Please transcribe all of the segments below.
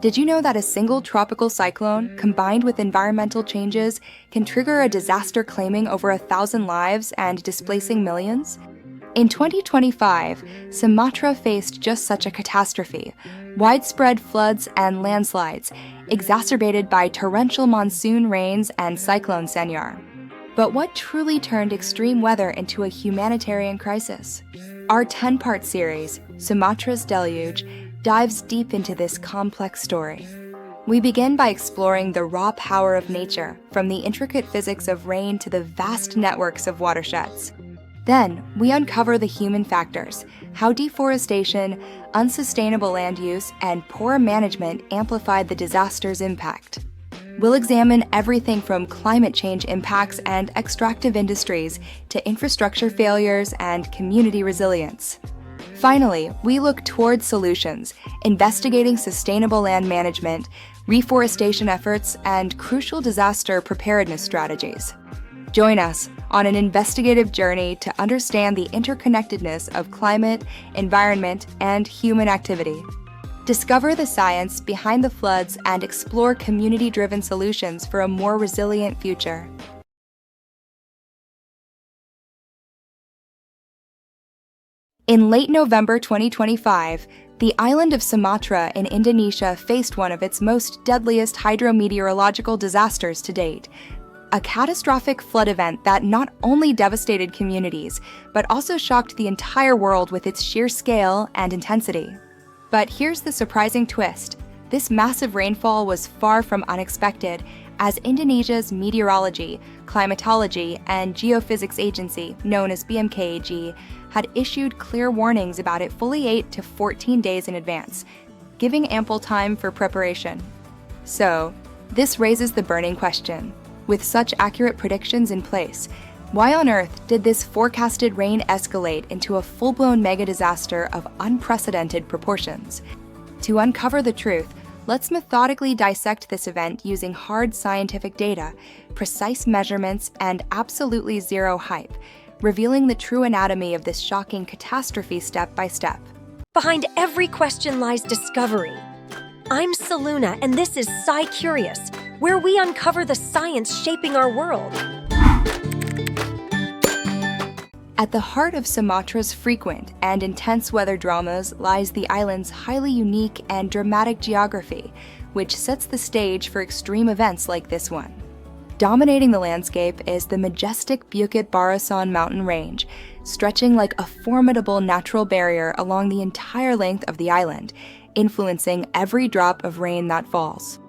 Did you know that a single tropical cyclone, combined with environmental changes, can trigger a disaster claiming over 1,000 lives and displacing millions? In 2025, Sumatra faced just such a catastrophe: widespread floods and landslides, exacerbated by torrential monsoon rains and Cyclone Senyar. But what truly turned extreme weather into a humanitarian crisis? Our 10-part series, Sumatra's Deluge, dives deep into this complex story. We begin by exploring the raw power of nature, from the intricate physics of rain to the vast networks of watersheds. Then, we uncover the human factors, how deforestation, unsustainable land use, and poor management amplified the disaster's impact. We'll examine everything from climate change impacts and extractive industries to infrastructure failures and community resilience. Finally, we look toward solutions, investigating sustainable land management, reforestation efforts, and crucial disaster preparedness strategies. Join us on an investigative journey to understand the interconnectedness of climate, environment, and human activity. Discover the science behind the floods and explore community-driven solutions for a more resilient future. In late November 2025, the island of Sumatra in Indonesia faced one of its most deadliest hydrometeorological disasters to date. A catastrophic flood event that not only devastated communities, but also shocked the entire world with its sheer scale and intensity. But here's the surprising twist. This massive rainfall was far from unexpected, as Indonesia's Meteorology, Climatology, and Geophysics Agency, known as BMKG, had issued clear warnings about it fully 8 to 14 days in advance, giving ample time for preparation. So, this raises the burning question. With such accurate predictions in place, why on earth did this forecasted rain escalate into a full-blown mega-disaster of unprecedented proportions? To uncover the truth, let's methodically dissect this event using hard scientific data, precise measurements, and absolutely zero hype, revealing the true anatomy of this shocking catastrophe step by step. Behind every question lies discovery. I'm Saluna, and this is SciCurious, where we uncover the science shaping our world. At the heart of Sumatra's frequent and intense weather dramas lies the island's highly unique and dramatic geography, which sets the stage for extreme events like this one. Dominating the landscape is the majestic Bukit Barisan mountain range, stretching like a formidable natural barrier along the entire length of the island, influencing every drop of rain that falls.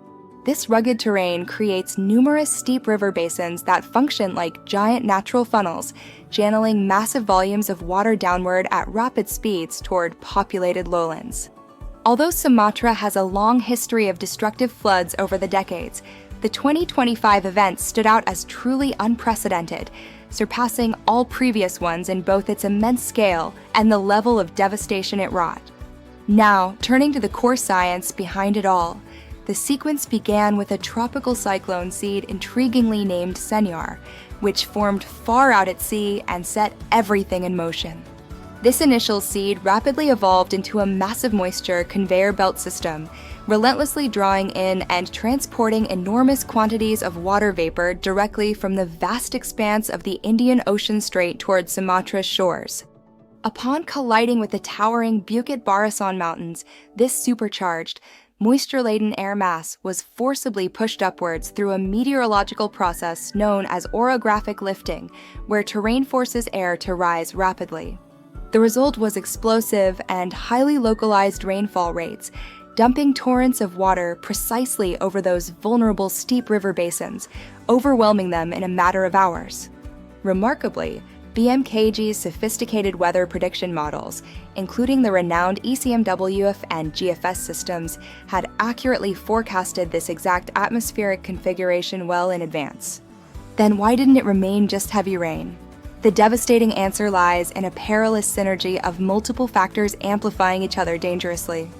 This rugged terrain creates numerous steep river basins that function like giant natural funnels, channeling massive volumes of water downward at rapid speeds toward populated lowlands. Although Sumatra has a long history of destructive floods over the decades, the 2025 event stood out as truly unprecedented, surpassing all previous ones in both its immense scale and the level of devastation it wrought. Now, turning to the core science behind it all, the sequence began with a tropical cyclone seed intriguingly named Senyar, which formed far out at sea and set everything in motion. This initial seed rapidly evolved into a massive moisture conveyor belt system, relentlessly drawing in and transporting enormous quantities of water vapor directly from the vast expanse of the Indian Ocean Strait towards Sumatra's shores. Upon colliding with the towering Bukit Barisan Mountains, this supercharged, moisture-laden air mass was forcibly pushed upwards through a meteorological process known as orographic lifting, where terrain forces air to rise rapidly. The result was explosive and highly localized rainfall rates, dumping torrents of water precisely over those vulnerable steep river basins, overwhelming them in a matter of hours. Remarkably, BMKG's sophisticated weather prediction models, including the renowned ECMWF and GFS systems, had accurately forecasted this exact atmospheric configuration well in advance. Then why didn't it remain just heavy rain? The devastating answer lies in a perilous synergy of multiple factors amplifying each other dangerously.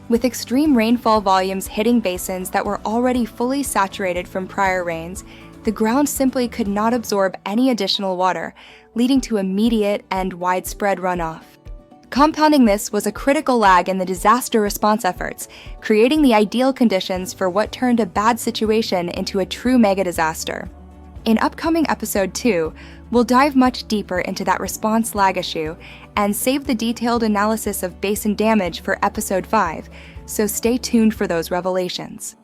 With extreme rainfall volumes hitting basins that were already fully saturated from prior rains, the ground simply could not absorb any additional water, leading to immediate and widespread runoff. Compounding this was a critical lag in the disaster response efforts, creating the ideal conditions for what turned a bad situation into a true mega disaster. In upcoming episode 2, we'll dive much deeper into that response lag issue and save the detailed analysis of basin damage for episode 5, so stay tuned for those revelations.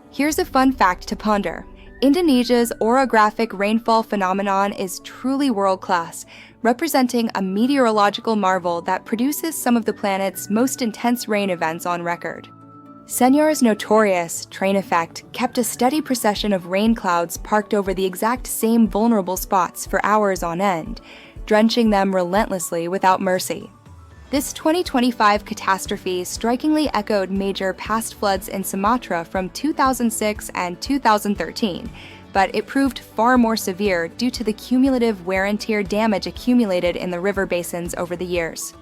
Here's a fun fact to ponder. Indonesia's orographic rainfall phenomenon is truly world-class, representing a meteorological marvel that produces some of the planet's most intense rain events on record. Senyor's notorious train effect kept a steady procession of rain clouds parked over the exact same vulnerable spots for hours on end, drenching them relentlessly without mercy. This 2025 catastrophe strikingly echoed major past floods in Sumatra from 2006 and 2013, but it proved far more severe due to the cumulative wear and tear damage accumulated in the river basins over the years.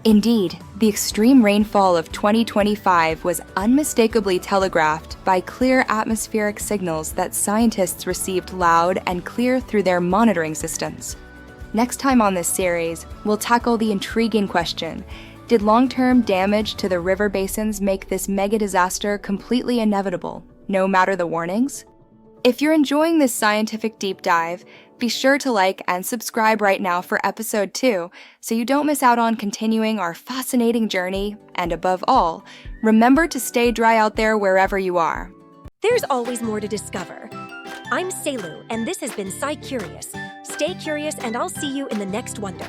Indeed, the extreme rainfall of 2025 was unmistakably telegraphed by clear atmospheric signals that scientists received loud and clear through their monitoring systems. Next time on this series, we'll tackle the intriguing question: did long-term damage to the river basins make this mega disaster completely inevitable, no matter the warnings? If you're enjoying this scientific deep dive, be sure to like and subscribe right now for episode 2 so you don't miss out on continuing our fascinating journey, and above all, remember to stay dry out there wherever you are. There's always more to discover. I'm Selu, and this has been SciCurious. Stay curious, and I'll see you in the next wonder.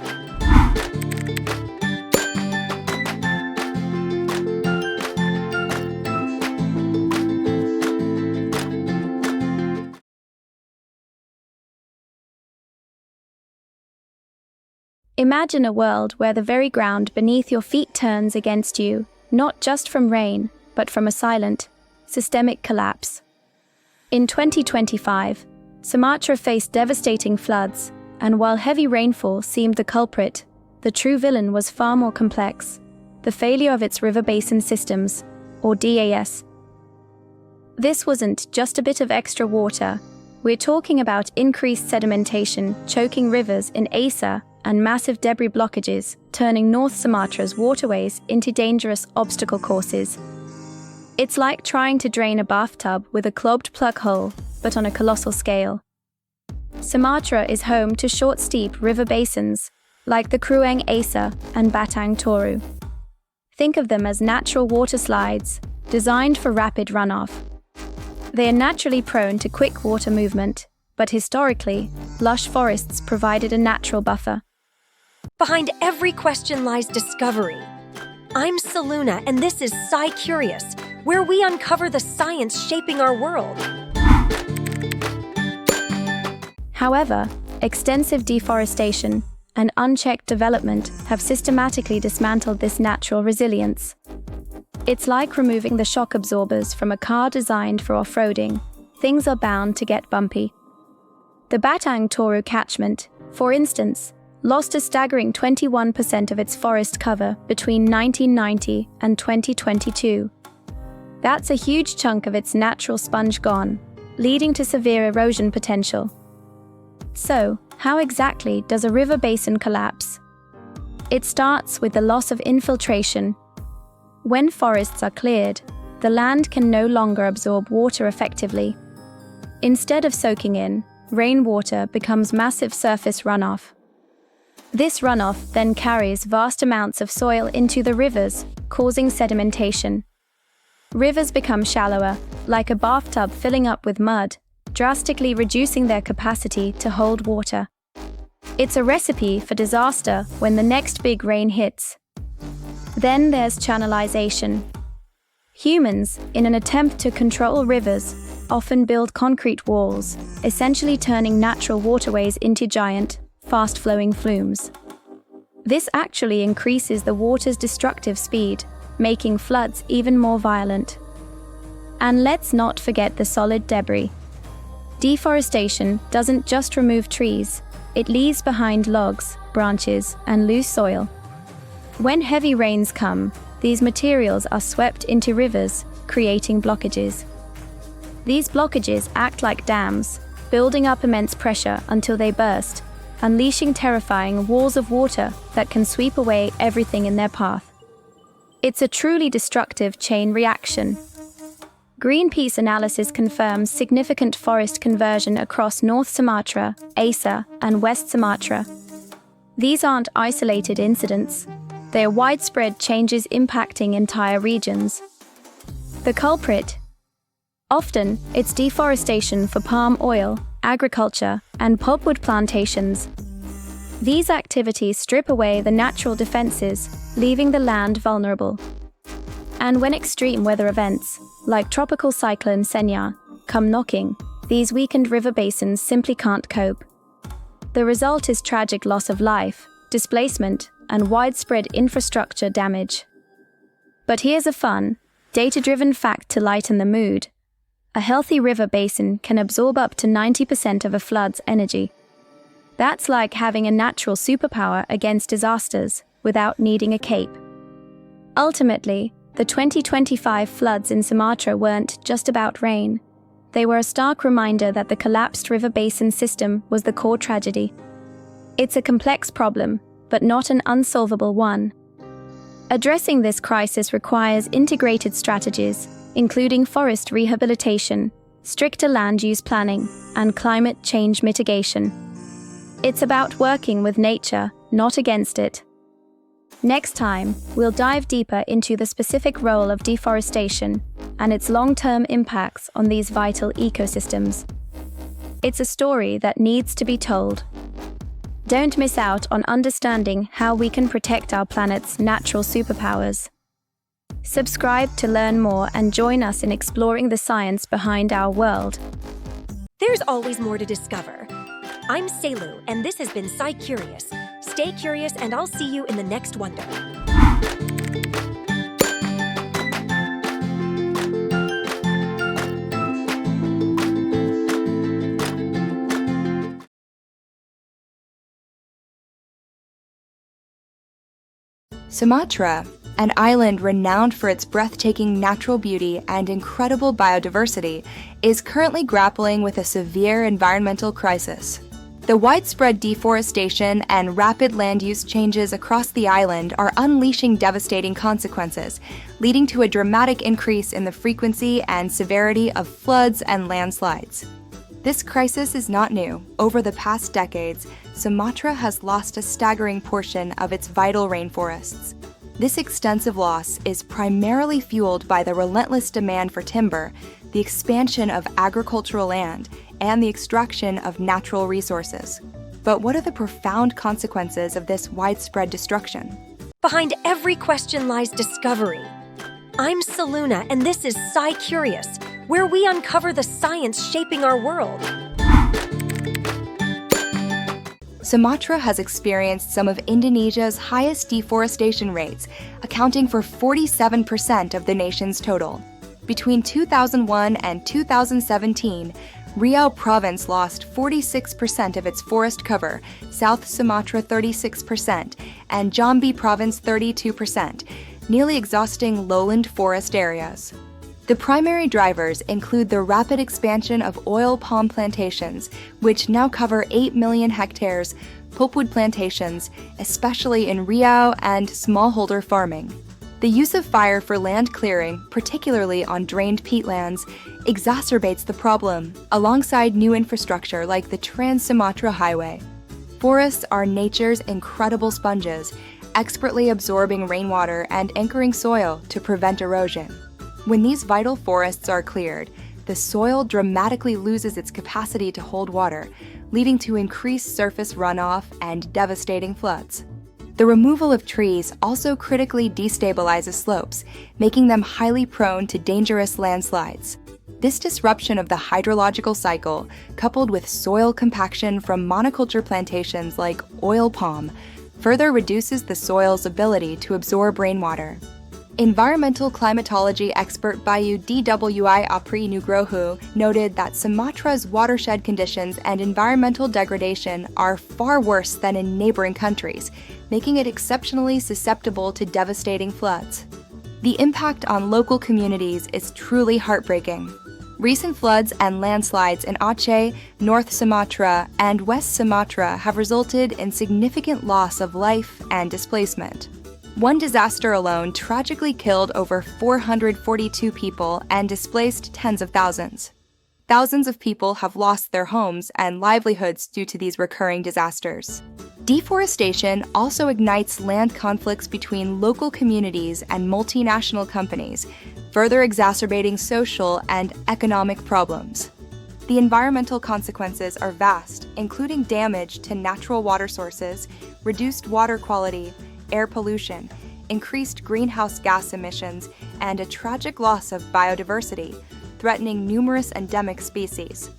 Imagine a world where the very ground beneath your feet turns against you, not just from rain, but from a silent, systemic collapse. In 2025, Sumatra faced devastating floods, and while heavy rainfall seemed the culprit, the true villain was far more complex: the failure of its river basin systems, or DAS. This wasn't just a bit of extra water. We're talking about increased sedimentation, choking rivers in Aceh, and massive debris blockages, turning North Sumatra's waterways into dangerous obstacle courses. It's like trying to drain a bathtub with a clogged plug hole, but on a colossal scale. Sumatra is home to short, steep river basins, like the Krueng Aceh and Batang Toru. Think of them as natural water slides, designed for rapid runoff. They are naturally prone to quick water movement, but historically, lush forests provided a natural buffer. Behind every question lies discovery. I'm Seluna, and this is SciCurious, where we uncover the science shaping our world. However, extensive deforestation and unchecked development have systematically dismantled this natural resilience. It's like removing the shock absorbers from a car designed for off-roading. Things are bound to get bumpy. The Batang Toru catchment, for instance, lost a staggering 21% of its forest cover between 1990 and 2022. That's a huge chunk of its natural sponge gone, leading to severe erosion potential. So, how exactly does a river basin collapse? It starts with the loss of infiltration. When forests are cleared, the land can no longer absorb water effectively. Instead of soaking in, rainwater becomes massive surface runoff. This runoff then carries vast amounts of soil into the rivers, causing sedimentation. Rivers become shallower, like a bathtub filling up with mud, drastically reducing their capacity to hold water. It's a recipe for disaster when the next big rain hits. Then there's channelization. Humans, in an attempt to control rivers, often build concrete walls, essentially turning natural waterways into giant, fast-flowing flumes. This actually increases the water's destructive speed, making floods even more violent. And let's not forget the solid debris. Deforestation doesn't just remove trees, it leaves behind logs, branches, and loose soil. When heavy rains come, these materials are swept into rivers, creating blockages. These blockages act like dams, building up immense pressure until they burst, unleashing terrifying walls of water that can sweep away everything in their path. It's a truly destructive chain reaction. Greenpeace analysis confirms significant forest conversion across North Sumatra, Aceh, and West Sumatra. These aren't isolated incidents. They are widespread changes impacting entire regions. The culprit? Often, it's deforestation for palm oil, agriculture, and pulpwood plantations. These activities strip away the natural defenses, leaving the land vulnerable. And when extreme weather events, like tropical cyclone Sendai, come knocking, these weakened river basins simply can't cope. The result is tragic loss of life, displacement, and widespread infrastructure damage. But here's a fun, data-driven fact to lighten the mood. A healthy river basin can absorb up to 90% of a flood's energy. That's like having a natural superpower against disasters without needing a cape. Ultimately, the 2025 floods in Sumatra weren't just about rain. They were a stark reminder that the collapsed river basin system was the core tragedy. It's a complex problem, but not an unsolvable one. Addressing this crisis requires integrated strategies, including forest rehabilitation, stricter land use planning, and climate change mitigation. It's about working with nature, not against it. Next time, we'll dive deeper into the specific role of deforestation and its long-term impacts on these vital ecosystems. It's a story that needs to be told. Don't miss out on understanding how we can protect our planet's natural superpowers. Subscribe to learn more and join us in exploring the science behind our world. There's always more to discover. I'm Selu, and this has been SciCurious. Stay curious, and I'll see you in the next wonder. Sumatra, an island renowned for its breathtaking natural beauty and incredible biodiversity, is currently grappling with a severe environmental crisis. The widespread deforestation and rapid land use changes across the island are unleashing devastating consequences, leading to a dramatic increase in the frequency and severity of floods and landslides. This crisis is not new. Over the past decades, Sumatra has lost a staggering portion of its vital rainforests. This extensive loss is primarily fueled by the relentless demand for timber, the expansion of agricultural land, and the extraction of natural resources. But what are the profound consequences of this widespread destruction? Behind every question lies discovery. I'm Saluna, and this is SciCurious, where we uncover the science shaping our world. Sumatra has experienced some of Indonesia's highest deforestation rates, accounting for 47% of the nation's total. Between 2001 and 2017, Riau Province lost 46% of its forest cover, South Sumatra 36%, and Jambi Province 32%, nearly exhausting lowland forest areas. The primary drivers include the rapid expansion of oil palm plantations, which now cover 8 million hectares, pulpwood plantations, especially in Riau, and smallholder farming. The use of fire for land clearing, particularly on drained peatlands, exacerbates the problem, alongside new infrastructure like the Trans-Sumatra Highway. Forests are nature's incredible sponges, expertly absorbing rainwater and anchoring soil to prevent erosion. When these vital forests are cleared, the soil dramatically loses its capacity to hold water, leading to increased surface runoff and devastating floods. The removal of trees also critically destabilizes slopes, making them highly prone to dangerous landslides. This disruption of the hydrological cycle, coupled with soil compaction from monoculture plantations like oil palm, further reduces the soil's ability to absorb rainwater. Environmental climatology expert Bayu Dwi Apri Nugroho noted that Sumatra's watershed conditions and environmental degradation are far worse than in neighboring countries, making it exceptionally susceptible to devastating floods. The impact on local communities is truly heartbreaking. Recent floods and landslides in Aceh, North Sumatra, and West Sumatra have resulted in significant loss of life and displacement. One disaster alone tragically killed over 442 people and displaced tens of thousands. Thousands of people have lost their homes and livelihoods due to these recurring disasters. Deforestation also ignites land conflicts between local communities and multinational companies, further exacerbating social and economic problems. The environmental consequences are vast, including damage to natural water sources, reduced water quality, air pollution, increased greenhouse gas emissions, and a tragic loss of biodiversity, threatening numerous endemic species.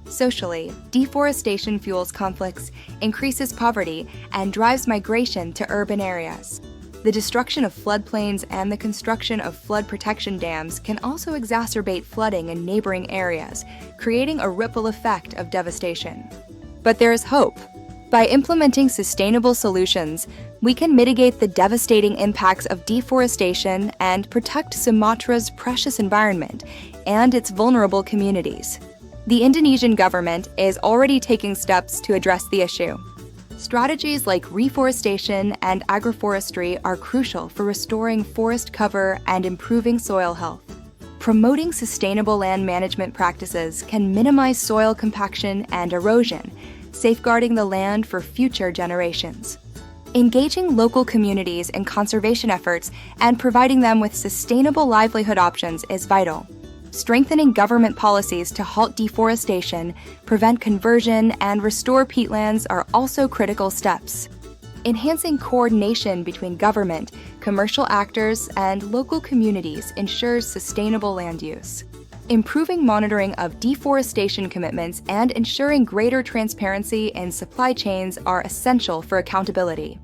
Socially, deforestation fuels conflicts, increases poverty, and drives migration to urban areas. The destruction of floodplains and the construction of flood protection dams can also exacerbate flooding in neighboring areas, creating a ripple effect of devastation. But there is hope. By implementing sustainable solutions, we can mitigate the devastating impacts of deforestation and protect Sumatra's precious environment and its vulnerable communities. The Indonesian government is already taking steps to address the issue. Strategies like reforestation and agroforestry are crucial for restoring forest cover and improving soil health. Promoting sustainable land management practices can minimize soil compaction and erosion, safeguarding the land for future generations. Engaging local communities in conservation efforts and providing them with sustainable livelihood options is vital. Strengthening government policies to halt deforestation, prevent conversion, and restore peatlands are also critical steps. Enhancing coordination between government, commercial actors, and local communities ensures sustainable land use. Improving monitoring of deforestation commitments and ensuring greater transparency in supply chains are essential for accountability.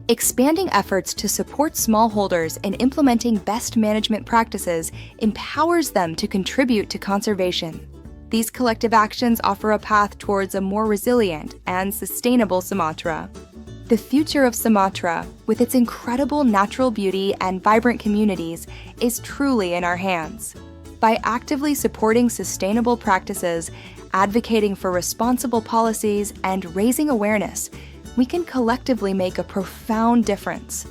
Expanding efforts to support smallholders in implementing best management practices empowers them to contribute to conservation. These collective actions offer a path towards a more resilient and sustainable Sumatra. The future of Sumatra, with its incredible natural beauty and vibrant communities, is truly in our hands. By actively supporting sustainable practices, advocating for responsible policies, and raising awareness, we can collectively make a profound difference.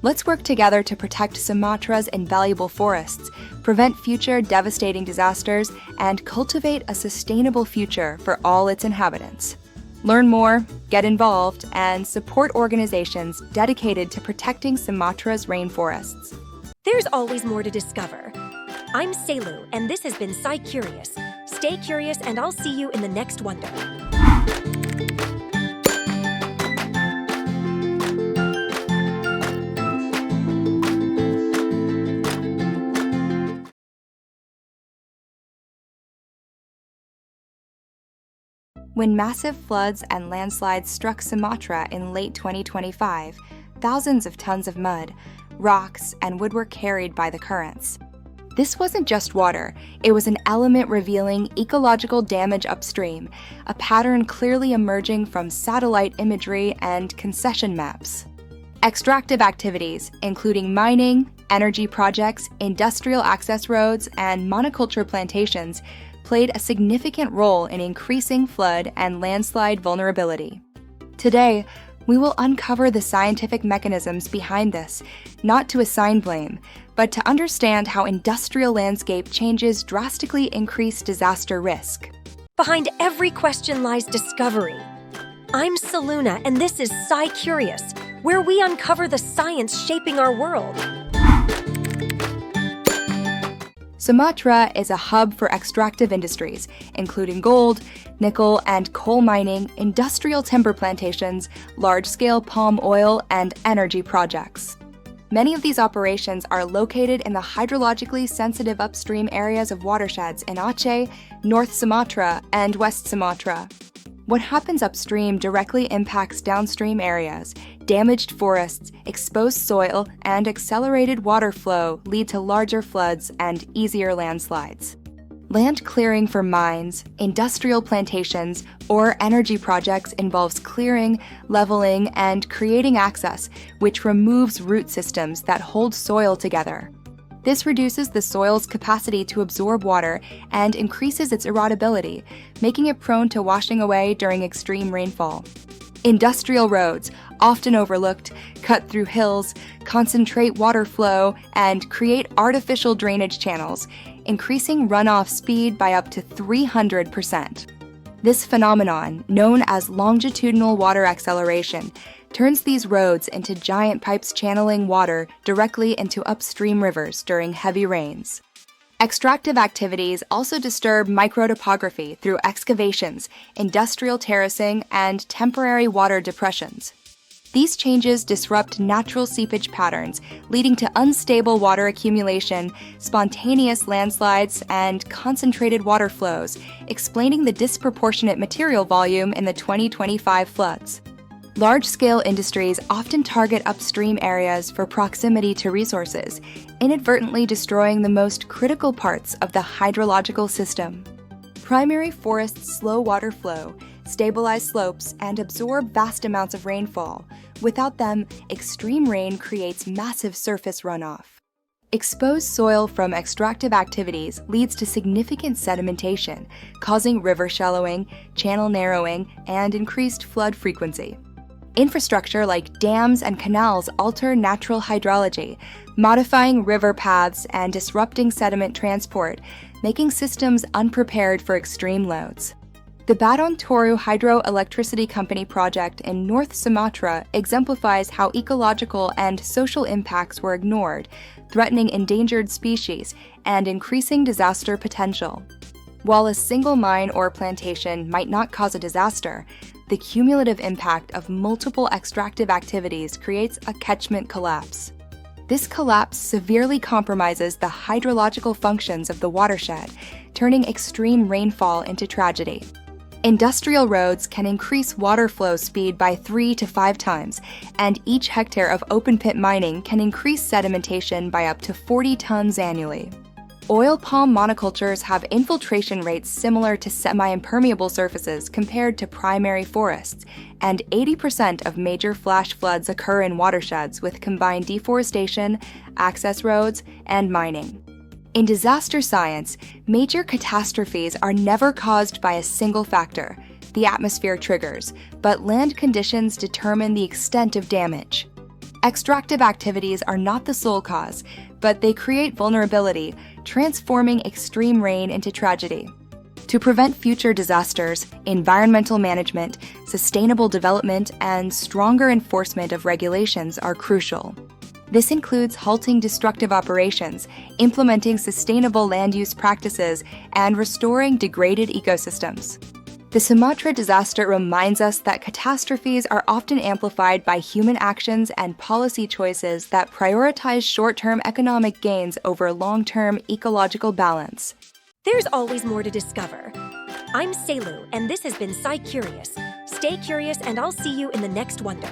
Let's work together to protect Sumatra's invaluable forests, prevent future devastating disasters, and cultivate a sustainable future for all its inhabitants. Learn more, get involved, and support organizations dedicated to protecting Sumatra's rainforests. There's always more to discover. I'm Selu, and this has been SciCurious. Stay curious, and I'll see you in the next wonder. When massive floods and landslides struck Sumatra in late 2025, thousands of tons of mud, rocks, and wood were carried by the currents. This wasn't just water, it was an element revealing ecological damage upstream, a pattern clearly emerging from satellite imagery and concession maps. Extractive activities, including mining, energy projects, industrial access roads, and monoculture plantations, played a significant role in increasing flood and landslide vulnerability. Today, we will uncover the scientific mechanisms behind this, not to assign blame, but to understand how industrial landscape changes drastically increase disaster risk. Behind every question lies discovery. I'm Saluna, and this is SciCurious, where we uncover the science shaping our world. Sumatra is a hub for extractive industries, including gold, nickel, and coal mining, industrial timber plantations, large-scale palm oil, and energy projects. Many of these operations are located in the hydrologically sensitive upstream areas of watersheds in Aceh, North Sumatra, and West Sumatra. What happens upstream directly impacts downstream areas. Damaged forests, exposed soil, and accelerated water flow lead to larger floods and easier landslides. Land clearing for mines, industrial plantations, or energy projects involves clearing, leveling, and creating access, which removes root systems that hold soil together. This reduces the soil's capacity to absorb water and increases its erodibility, making it prone to washing away during extreme rainfall. Industrial roads, often overlooked, cut through hills, concentrate water flow, and create artificial drainage channels, increasing runoff speed by up to 300%. This phenomenon, known as longitudinal water acceleration, turns these roads into giant pipes channeling water directly into upstream rivers during heavy rains. Extractive activities also disturb microtopography through excavations, industrial terracing, and temporary water depressions. These changes disrupt natural seepage patterns, leading to unstable water accumulation, spontaneous landslides, and concentrated water flows, explaining the disproportionate material volume in the 2025 floods. Large-scale industries often target upstream areas for proximity to resources, inadvertently destroying the most critical parts of the hydrological system. Primary forests slow water flow, stabilize slopes, and absorb vast amounts of rainfall. Without them, extreme rain creates massive surface runoff. Exposed soil from extractive activities leads to significant sedimentation, causing river shallowing, channel narrowing, and increased flood frequency. Infrastructure like dams and canals alter natural hydrology, modifying river paths and disrupting sediment transport, making systems unprepared for extreme loads. The Batang Toru Hydroelectricity Company project in North Sumatra exemplifies how ecological and social impacts were ignored, threatening endangered species and increasing disaster potential. While a single mine or plantation might not cause a disaster, the cumulative impact of multiple extractive activities creates a catchment collapse. This collapse severely compromises the hydrological functions of the watershed, turning extreme rainfall into tragedy. Industrial roads can increase water flow speed by 3 to 5 times, and each hectare of open-pit mining can increase sedimentation by up to 40 tons annually. Oil palm monocultures have infiltration rates similar to semi-impermeable surfaces compared to primary forests, and 80% of major flash floods occur in watersheds with combined deforestation, access roads, and mining. In disaster science, major catastrophes are never caused by a single factor, the atmosphere triggers, but land conditions determine the extent of damage. Extractive activities are not the sole cause, but they create vulnerability, transforming extreme rain into tragedy. To prevent future disasters, environmental management, sustainable development, and stronger enforcement of regulations are crucial. This includes halting destructive operations, implementing sustainable land use practices, and restoring degraded ecosystems. The Sumatra disaster reminds us that catastrophes are often amplified by human actions and policy choices that prioritize short-term economic gains over long-term ecological balance. There's always more to discover. I'm Selu, and this has been SciCurious. Stay curious, and I'll see you in the next wonder.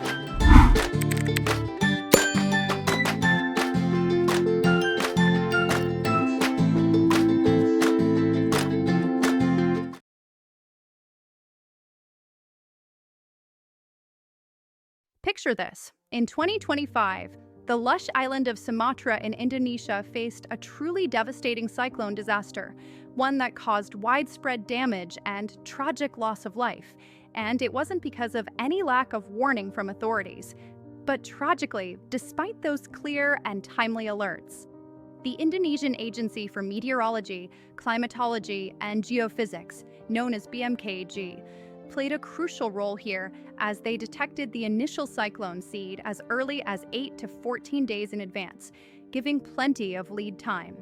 Picture this. In 2025, the lush island of Sumatra in Indonesia faced a truly devastating cyclone disaster, one that caused widespread damage and tragic loss of life. And it wasn't because of any lack of warning from authorities. But tragically, despite those clear and timely alerts, the Indonesian Agency for Meteorology, Climatology, and Geophysics, known as BMKG, played a crucial role here as they detected the initial cyclone seed as early as 8 to 14 days in advance, giving plenty of lead time.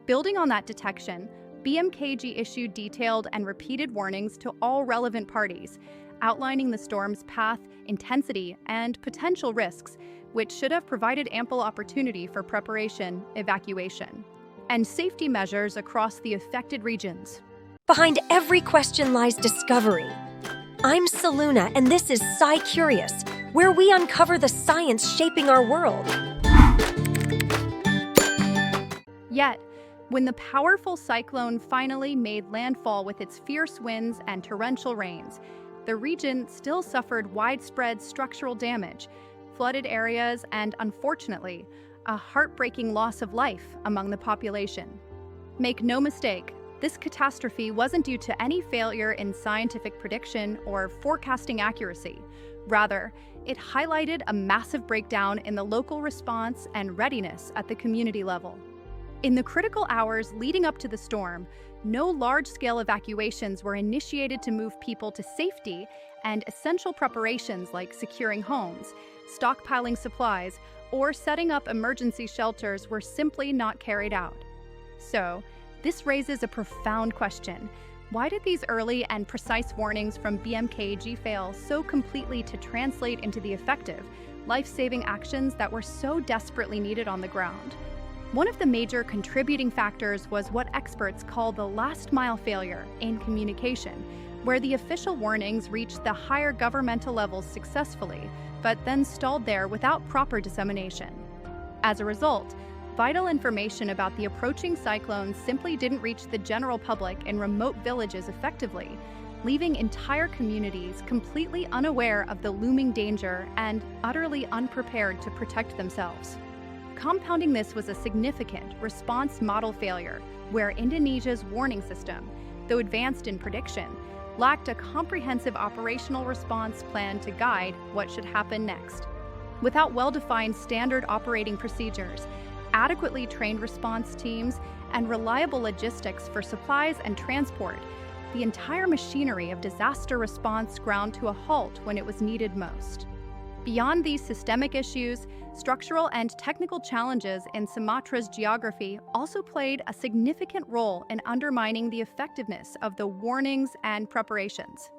Building on that detection, BMKG issued detailed and repeated warnings to all relevant parties, outlining the storm's path, intensity, and potential risks, which should have provided ample opportunity for preparation, evacuation, and safety measures across the affected regions. Behind every question lies discovery. I'm Saluna, and this is SciCurious, where we uncover the science shaping our world. Yet, when the powerful cyclone finally made landfall with its fierce winds and torrential rains, the region still suffered widespread structural damage, flooded areas, and unfortunately, a heartbreaking loss of life among the population. Make no mistake, this catastrophe wasn't due to any failure in scientific prediction or forecasting accuracy. Rather, it highlighted a massive breakdown in the local response and readiness at the community level. In the critical hours leading up to the storm, no large-scale evacuations were initiated to move people to safety, and essential preparations like securing homes, stockpiling supplies, or setting up emergency shelters were simply not carried out. So, this raises a profound question. Why did these early and precise warnings from BMKG fail so completely to translate into the effective, life-saving actions that were so desperately needed on the ground? One of the major contributing factors was what experts call the last-mile failure in communication, where the official warnings reached the higher governmental levels successfully, but then stalled there without proper dissemination. As a result, vital information about the approaching cyclone simply didn't reach the general public in remote villages effectively, leaving entire communities completely unaware of the looming danger and utterly unprepared to protect themselves. Compounding this was a significant response model failure, where Indonesia's warning system, though advanced in prediction, lacked a comprehensive operational response plan to guide what should happen next. Without well-defined standard operating procedures, adequately trained response teams, and reliable logistics for supplies and transport, the entire machinery of disaster response ground to a halt when it was needed most. Beyond these systemic issues, structural and technical challenges in Sumatra's geography also played a significant role in undermining the effectiveness of the warnings and preparations.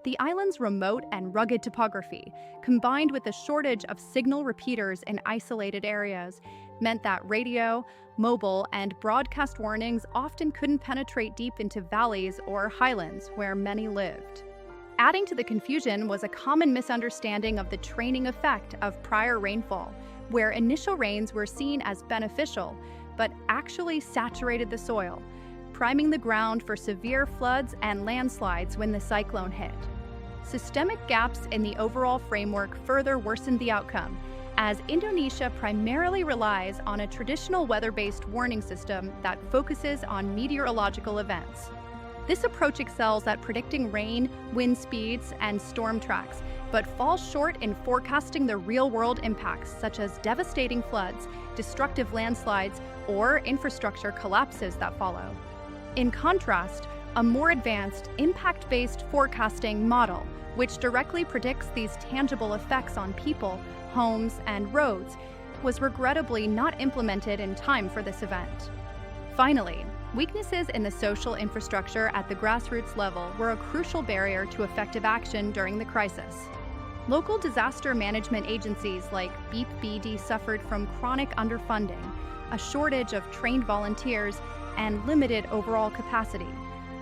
The island's remote and rugged topography, combined with the shortage of signal repeaters in isolated areas, meant that radio, mobile, and broadcast warnings often couldn't penetrate deep into valleys or highlands where many lived. Adding to the confusion was a common misunderstanding of the training effect of prior rainfall, where initial rains were seen as beneficial, but actually saturated the soil, priming the ground for severe floods and landslides when the cyclone hit. Systemic gaps in the overall framework further worsened the outcome, as Indonesia primarily relies on a traditional weather-based warning system that focuses on meteorological events. This approach excels at predicting rain, wind speeds, and storm tracks, but falls short in forecasting the real-world impacts such as devastating floods, destructive landslides, or infrastructure collapses that follow. In contrast, a more advanced, impact-based forecasting model, which directly predicts these tangible effects on people, homes, and roads, was regrettably not implemented in time for this event. Finally, weaknesses in the social infrastructure at the grassroots level were a crucial barrier to effective action during the crisis. Local disaster management agencies like BPBD suffered from chronic underfunding, a shortage of trained volunteers, and limited overall capacity,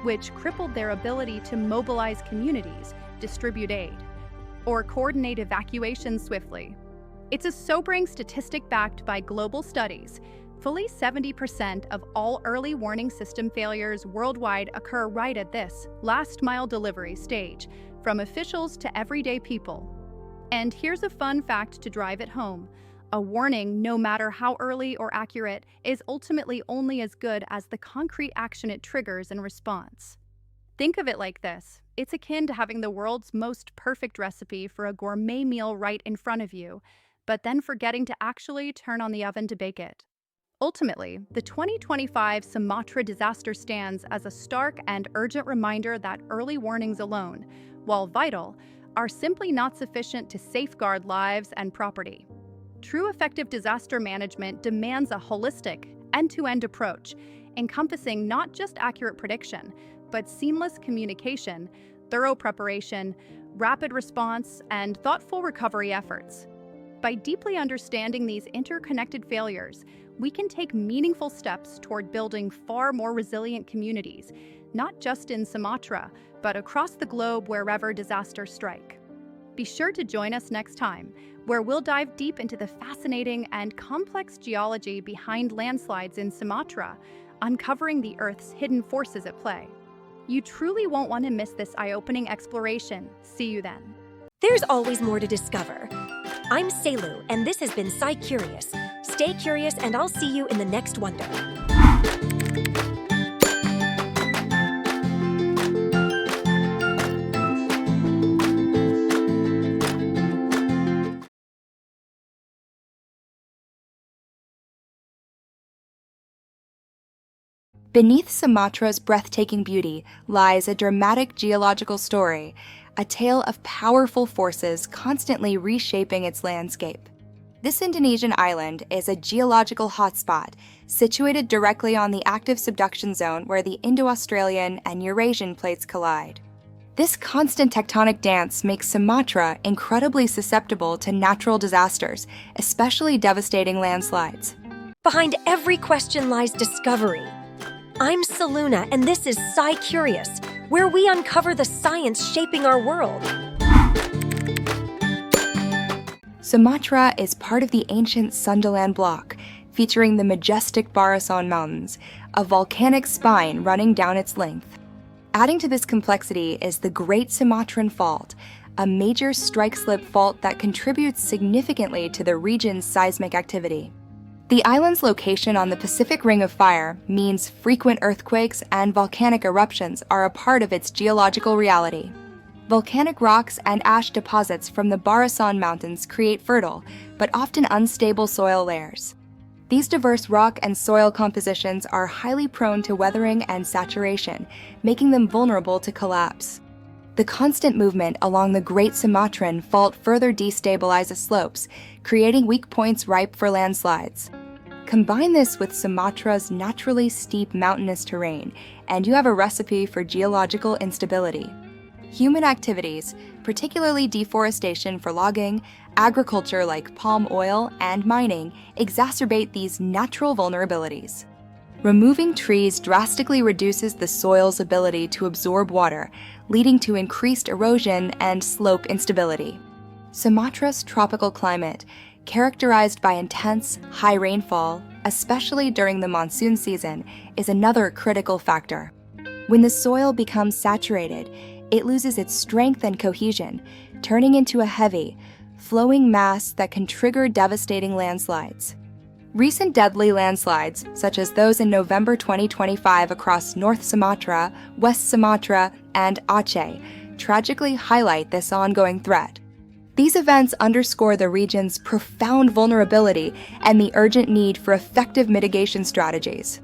which crippled their ability to mobilize communities, distribute aid, or coordinate evacuations swiftly. It's a sobering statistic backed by global studies. Fully 70% of all early warning system failures worldwide occur right at this last-mile delivery stage, from officials to everyday people. And here's a fun fact to drive it home. A warning, no matter how early or accurate, is ultimately only as good as the concrete action it triggers in response. Think of it like this. It's akin to having the world's most perfect recipe for a gourmet meal right in front of you, but then forgetting to actually turn on the oven to bake it. Ultimately, the 2025 Sumatra disaster stands as a stark and urgent reminder that early warnings alone, while vital, are simply not sufficient to safeguard lives and property. True effective disaster management demands a holistic, end-to-end approach, encompassing not just accurate prediction, but seamless communication, thorough preparation, rapid response, and thoughtful recovery efforts. By deeply understanding these interconnected failures, we can take meaningful steps toward building far more resilient communities, not just in Sumatra, but across the globe wherever disasters strike. Be sure to join us next time, where we'll dive deep into the fascinating and complex geology behind landslides in Sumatra, uncovering the Earth's hidden forces at play. You truly won't want to miss this eye-opening exploration. See you then. There's always more to discover. I'm Selu, and this has been SciCurious, Stay curious, and I'll see you in the next wonder. Beneath Sumatra's breathtaking beauty lies a dramatic geological story, a tale of powerful forces constantly reshaping its landscape. This Indonesian island is a geological hotspot situated directly on the active subduction zone where the Indo-Australian and Eurasian plates collide. This constant tectonic dance makes Sumatra incredibly susceptible to natural disasters, especially devastating landslides. Behind every question lies discovery. I'm Saluna, and this is SciCurious, where we uncover the science shaping our world. Sumatra is part of the ancient Sundaland block, featuring the majestic Barisan Mountains, a volcanic spine running down its length. Adding to this complexity is the Great Sumatran Fault, a major strike-slip fault that contributes significantly to the region's seismic activity. The island's location on the Pacific Ring of Fire means frequent earthquakes and volcanic eruptions are a part of its geological reality. Volcanic rocks and ash deposits from the Barisan Mountains create fertile, but often unstable soil layers. These diverse rock and soil compositions are highly prone to weathering and saturation, making them vulnerable to collapse. The constant movement along the Great Sumatran Fault further destabilizes slopes, creating weak points ripe for landslides. Combine this with Sumatra's naturally steep mountainous terrain, and you have a recipe for geological instability. Human activities, particularly deforestation for logging, agriculture like palm oil, and mining, exacerbate these natural vulnerabilities. Removing trees drastically reduces the soil's ability to absorb water, leading to increased erosion and slope instability. Sumatra's tropical climate, characterized by intense, high rainfall, especially during the monsoon season, is another critical factor. When the soil becomes saturated, it loses its strength and cohesion, turning into a heavy, flowing mass that can trigger devastating landslides. Recent deadly landslides, such as those in November 2025 across North Sumatra, West Sumatra, and Aceh, tragically highlight this ongoing threat. These events underscore the region's profound vulnerability and the urgent need for effective mitigation strategies.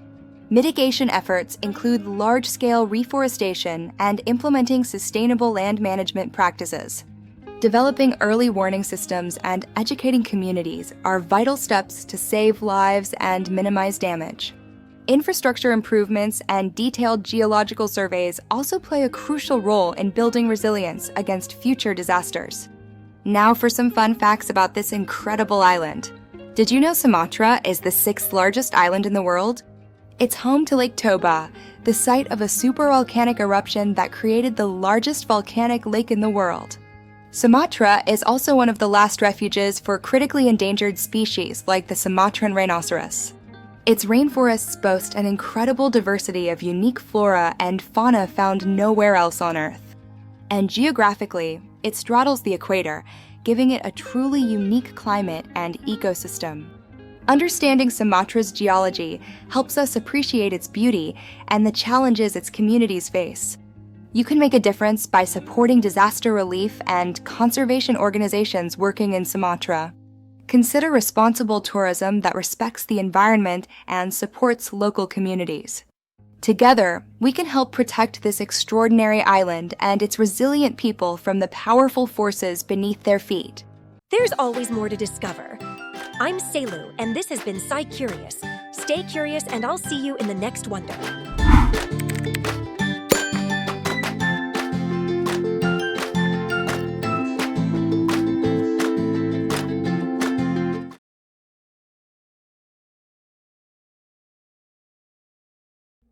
Mitigation efforts include large-scale reforestation and implementing sustainable land management practices. Developing early warning systems and educating communities are vital steps to save lives and minimize damage. Infrastructure improvements and detailed geological surveys also play a crucial role in building resilience against future disasters. Now for some fun facts about this incredible island. Did you know Sumatra is the 6th largest island in the world? It's home to Lake Toba, the site of a supervolcanic eruption that created the largest volcanic lake in the world. Sumatra is also one of the last refuges for critically endangered species like the Sumatran rhinoceros. Its rainforests boast an incredible diversity of unique flora and fauna found nowhere else on Earth. And geographically, it straddles the equator, giving it a truly unique climate and ecosystem. Understanding Sumatra's geology helps us appreciate its beauty and the challenges its communities face. You can make a difference by supporting disaster relief and conservation organizations working in Sumatra. Consider responsible tourism that respects the environment and supports local communities. Together, we can help protect this extraordinary island and its resilient people from the powerful forces beneath their feet. There's always more to discover. I'm Selu, and this has been SciCurious. Stay curious, and I'll see you in the next wonder.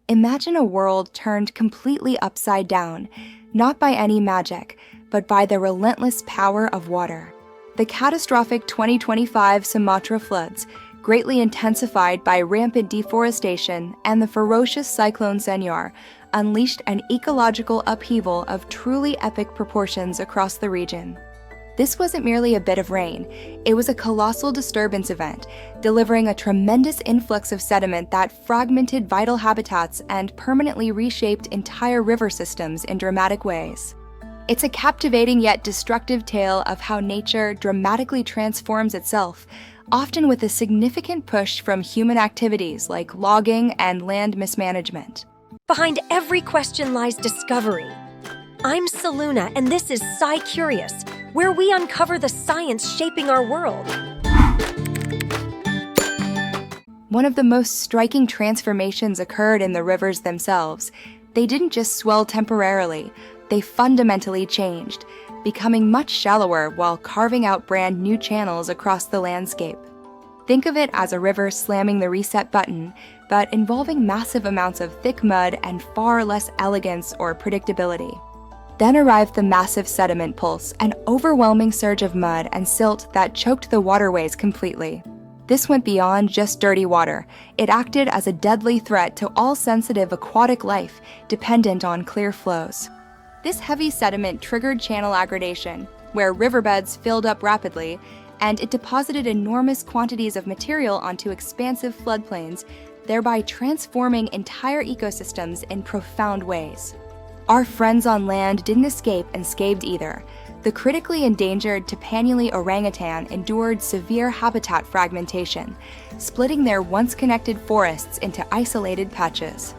Imagine a world turned completely upside down, not by any magic, but by the relentless power of water. The catastrophic 2025 Sumatra floods, greatly intensified by rampant deforestation and the ferocious cyclone Senyor, unleashed an ecological upheaval of truly epic proportions across the region. This wasn't merely a bit of rain, it was a colossal disturbance event, delivering a tremendous influx of sediment that fragmented vital habitats and permanently reshaped entire river systems in dramatic ways. It's a captivating yet destructive tale of how nature dramatically transforms itself, often with a significant push from human activities like logging and land mismanagement. Behind every question lies discovery. I'm Saluna, and this is SciCurious, where we uncover the science shaping our world. One of the most striking transformations occurred in the rivers themselves. They didn't just swell temporarily, they fundamentally changed, becoming much shallower while carving out brand new channels across the landscape. Think of it as a river slamming the reset button, but involving massive amounts of thick mud and far less elegance or predictability. Then arrived the massive sediment pulse, an overwhelming surge of mud and silt that choked the waterways completely. This went beyond just dirty water. It acted as a deadly threat to all sensitive aquatic life dependent on clear flows. This heavy sediment triggered channel aggradation, where riverbeds filled up rapidly, and it deposited enormous quantities of material onto expansive floodplains, thereby transforming entire ecosystems in profound ways. Our friends on land didn't escape unscathed either. The critically endangered Tapanuli orangutan endured severe habitat fragmentation, splitting their once-connected forests into isolated patches.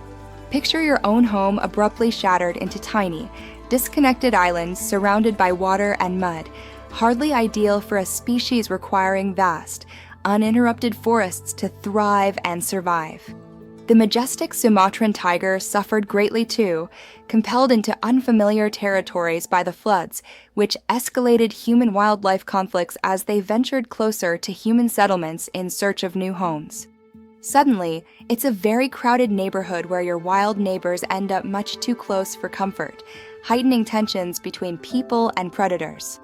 Picture your own home abruptly shattered into tiny, disconnected islands surrounded by water and mud, hardly ideal for a species requiring vast, uninterrupted forests to thrive and survive. The majestic Sumatran tiger suffered greatly too, compelled into unfamiliar territories by the floods, which escalated human-wildlife conflicts as they ventured closer to human settlements in search of new homes. Suddenly, it's a very crowded neighborhood where your wild neighbors end up much too close for comfort, heightening tensions between people and predators.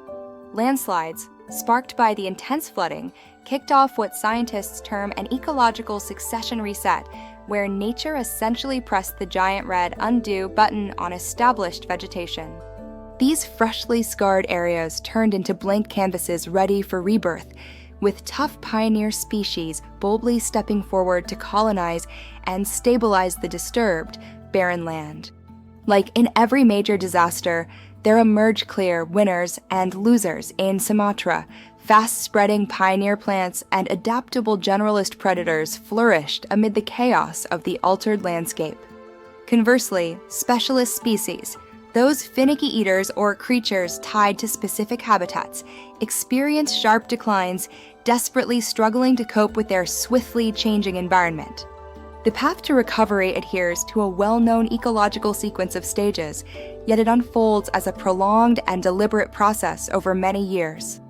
Landslides, sparked by the intense flooding, kicked off what scientists term an ecological succession reset, where nature essentially pressed the giant red undo button on established vegetation. These freshly scarred areas turned into blank canvases ready for rebirth, with tough pioneer species boldly stepping forward to colonize and stabilize the disturbed, barren land. Like in every major disaster, there emerge clear winners and losers in Sumatra. Fast-spreading pioneer plants and adaptable generalist predators flourished amid the chaos of the altered landscape. Conversely, specialist species, those finicky eaters or creatures tied to specific habitats, experienced sharp declines, desperately struggling to cope with their swiftly changing environment. The path to recovery adheres to a well-known ecological sequence of stages, yet it unfolds as a prolonged and deliberate process over many years.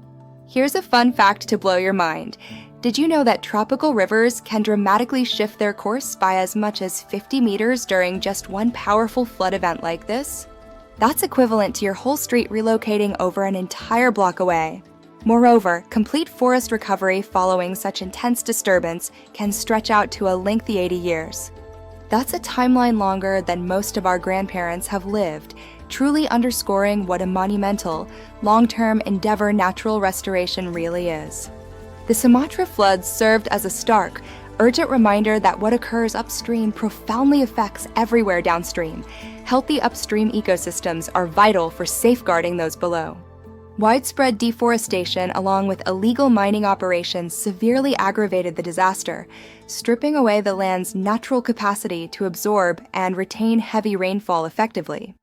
Here's a fun fact to blow your mind. Did you know that tropical rivers can dramatically shift their course by as much as 50 meters during just one powerful flood event like this? That's equivalent to your whole street relocating over an entire block away. Moreover, complete forest recovery following such intense disturbance can stretch out to a lengthy 80 years. That's a timeline longer than most of our grandparents have lived, truly underscoring what a monumental, long-term endeavor natural restoration really is. The Sumatra floods served as a stark, urgent reminder that what occurs upstream profoundly affects everywhere downstream. Healthy upstream ecosystems are vital for safeguarding those below. Widespread deforestation along with illegal mining operations severely aggravated the disaster, stripping away the land's natural capacity to absorb and retain heavy rainfall effectively.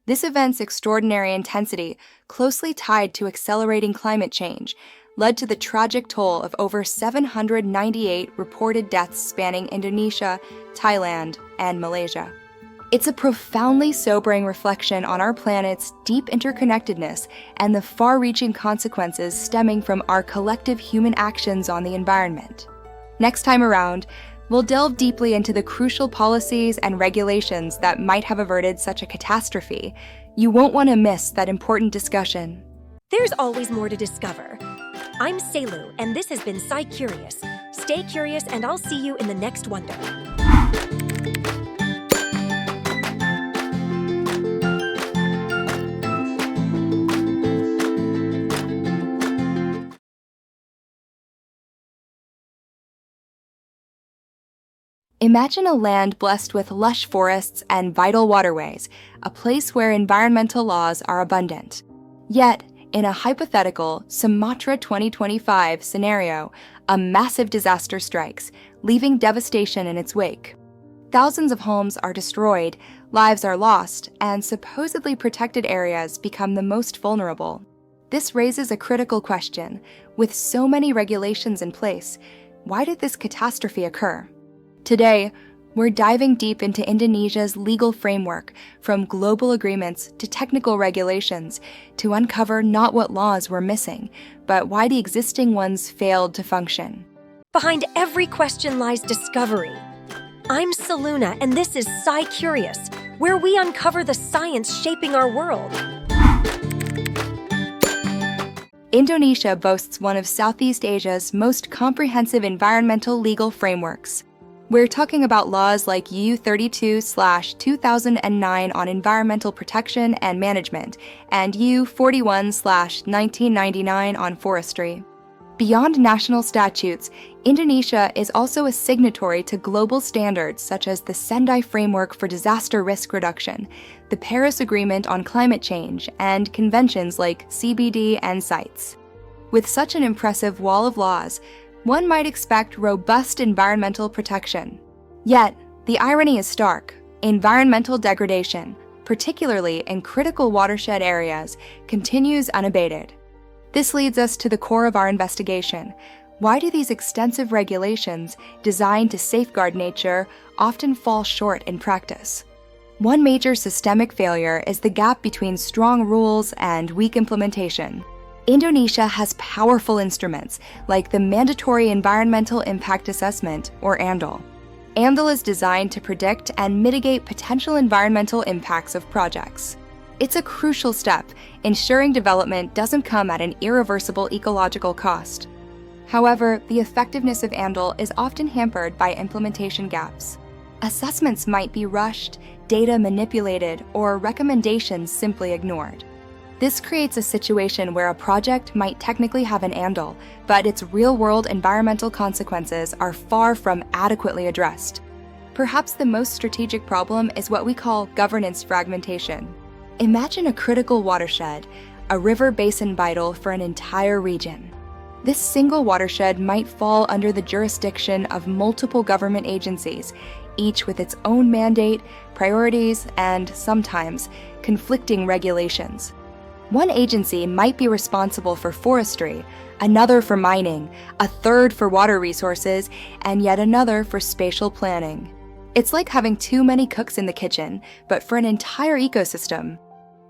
This event's extraordinary intensity, closely tied to accelerating climate change, led to the tragic toll of over 798 reported deaths spanning Indonesia, Thailand, and Malaysia. It's a profoundly sobering reflection on our planet's deep interconnectedness and the far-reaching consequences stemming from our collective human actions on the environment. Next time around, we'll delve deeply into the crucial policies and regulations that might have averted such a catastrophe. You won't want to miss that important discussion. There's always more to discover. I'm Selu, and this has been SciCurious. Stay curious, and I'll see you in the next wonder. Imagine a land blessed with lush forests and vital waterways, a place where environmental laws are abundant. Yet, in a hypothetical Sumatra 2025 scenario, a massive disaster strikes, leaving devastation in its wake. Thousands of homes are destroyed, lives are lost, and supposedly protected areas become the most vulnerable. This raises a critical question. With so many regulations in place, why did this catastrophe occur? Today, we're diving deep into Indonesia's legal framework, from global agreements to technical regulations, to uncover not what laws were missing, but why the existing ones failed to function. Behind every question lies discovery. I'm Saluna, and this is SciCurious, where we uncover the science shaping our world. Indonesia boasts one of Southeast Asia's most comprehensive environmental legal frameworks. We're talking about laws like U32/2009 on environmental protection and management, and U41/1999 on forestry. Beyond national statutes, Indonesia is also a signatory to global standards such as the Sendai Framework for Disaster Risk Reduction, the Paris Agreement on Climate Change, and conventions like CBD and CITES. With such an impressive wall of laws, one might expect robust environmental protection. Yet, the irony is stark. Environmental degradation, particularly in critical watershed areas, continues unabated. This leads us to the core of our investigation. Why do these extensive regulations, designed to safeguard nature, often fall short in practice? One major systemic failure is the gap between strong rules and weak implementation. Indonesia has powerful instruments, like the Mandatory Environmental Impact Assessment, or ANDAL. ANDAL is designed to predict and mitigate potential environmental impacts of projects. It's a crucial step, ensuring development doesn't come at an irreversible ecological cost. However, the effectiveness of ANDAL is often hampered by implementation gaps. Assessments might be rushed, data manipulated, or recommendations simply ignored. This creates a situation where a project might technically have an ANDAL, but its real-world environmental consequences are far from adequately addressed. Perhaps the most strategic problem is what we call governance fragmentation. Imagine a critical watershed, a river basin vital for an entire region. This single watershed might fall under the jurisdiction of multiple government agencies, each with its own mandate, priorities, and, sometimes, conflicting regulations. One agency might be responsible for forestry, another for mining, a third for water resources, and yet another for spatial planning. It's like having too many cooks in the kitchen, but for an entire ecosystem.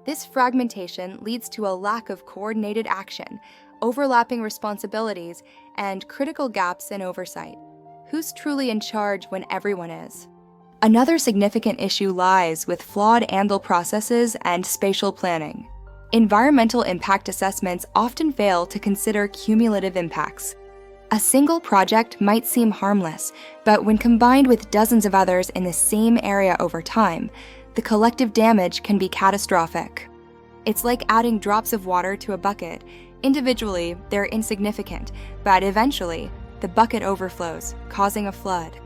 This fragmentation leads to a lack of coordinated action, overlapping responsibilities, and critical gaps in oversight. Who's truly in charge when everyone is? Another significant issue lies with flawed ANDAL processes and spatial planning. Environmental impact assessments often fail to consider cumulative impacts. A single project might seem harmless, but when combined with dozens of others in the same area over time, the collective damage can be catastrophic. It's like adding drops of water to a bucket. Individually, they're insignificant, but eventually, the bucket overflows, causing a flood.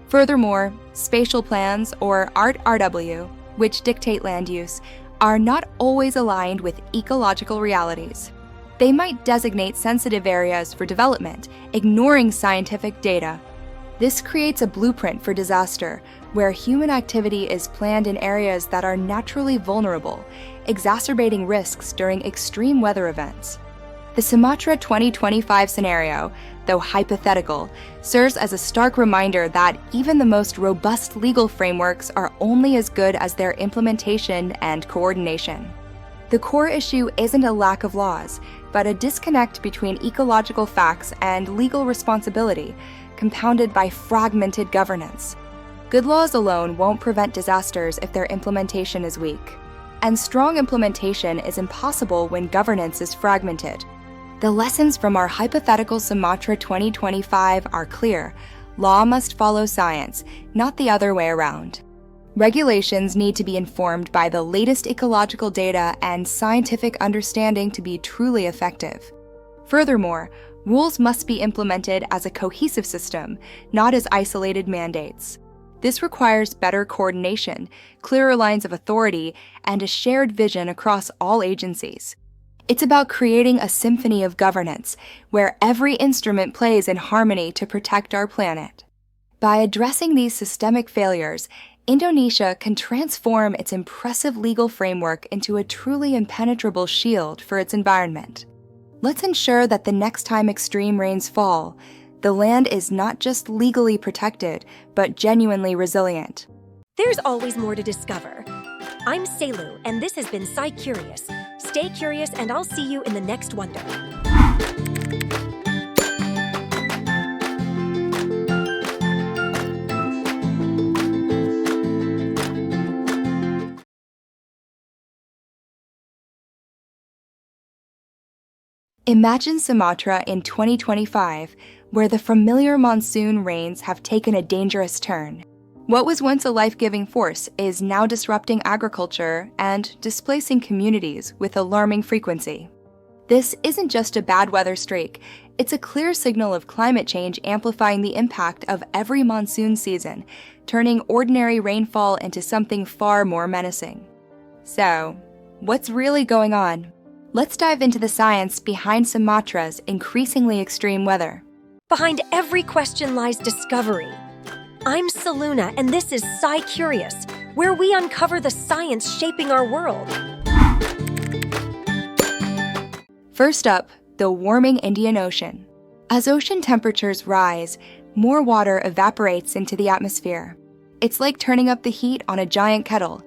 Furthermore, spatial plans, or ART-RW, which dictate land use, are not always aligned with ecological realities. They might designate sensitive areas for development, ignoring scientific data. This creates a blueprint for disaster, where human activity is planned in areas that are naturally vulnerable, exacerbating risks during extreme weather events. The Sumatra 2025 scenario, though hypothetical, serves as a stark reminder that even the most robust legal frameworks are only as good as their implementation and coordination. The core issue isn't a lack of laws, but a disconnect between ecological facts and legal responsibility, compounded by fragmented governance. Good laws alone won't prevent disasters if their implementation is weak. And strong implementation is impossible when governance is fragmented. The lessons from our hypothetical Sumatra 2025 are clear. Law must follow science, not the other way around. Regulations need to be informed by the latest ecological data and scientific understanding to be truly effective. Furthermore, rules must be implemented as a cohesive system, not as isolated mandates. This requires better coordination, clearer lines of authority, and a shared vision across all agencies. It's about creating a symphony of governance, where every instrument plays in harmony to protect our planet. By addressing these systemic failures, Indonesia can transform its impressive legal framework into a truly impenetrable shield for its environment. Let's ensure that the next time extreme rains fall, the land is not just legally protected, but genuinely resilient. There's always more to discover. I'm Selu, and this has been SciCurious. Stay curious, and I'll see you in the next wonder. Imagine Sumatra in 2025, where the familiar monsoon rains have taken a dangerous turn. What was once a life-giving force is now disrupting agriculture and displacing communities with alarming frequency. This isn't just a bad weather streak, it's a clear signal of climate change amplifying the impact of every monsoon season, turning ordinary rainfall into something far more menacing. So, what's really going on? Let's dive into the science behind Sumatra's increasingly extreme weather. Behind every question lies discovery. I'm Saluna, and this is SciCurious, where we uncover the science shaping our world. First up, the warming Indian Ocean. As ocean temperatures rise, more water evaporates into the atmosphere. It's like turning up the heat on a giant kettle.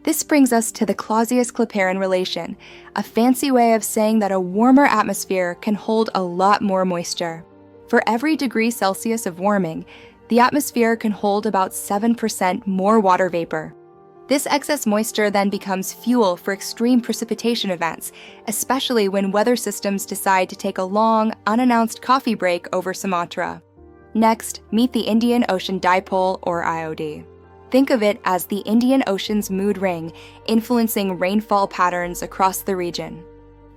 This brings us to the Clausius-Clapeyron relation, a fancy way of saying that a warmer atmosphere can hold a lot more moisture. For every degree Celsius of warming, the atmosphere can hold about 7% more water vapor. This excess moisture then becomes fuel for extreme precipitation events, especially when weather systems decide to take a long, unannounced coffee break over Sumatra. Next, meet the Indian Ocean Dipole, or IOD. Think of it as the Indian Ocean's mood ring, influencing rainfall patterns across the region.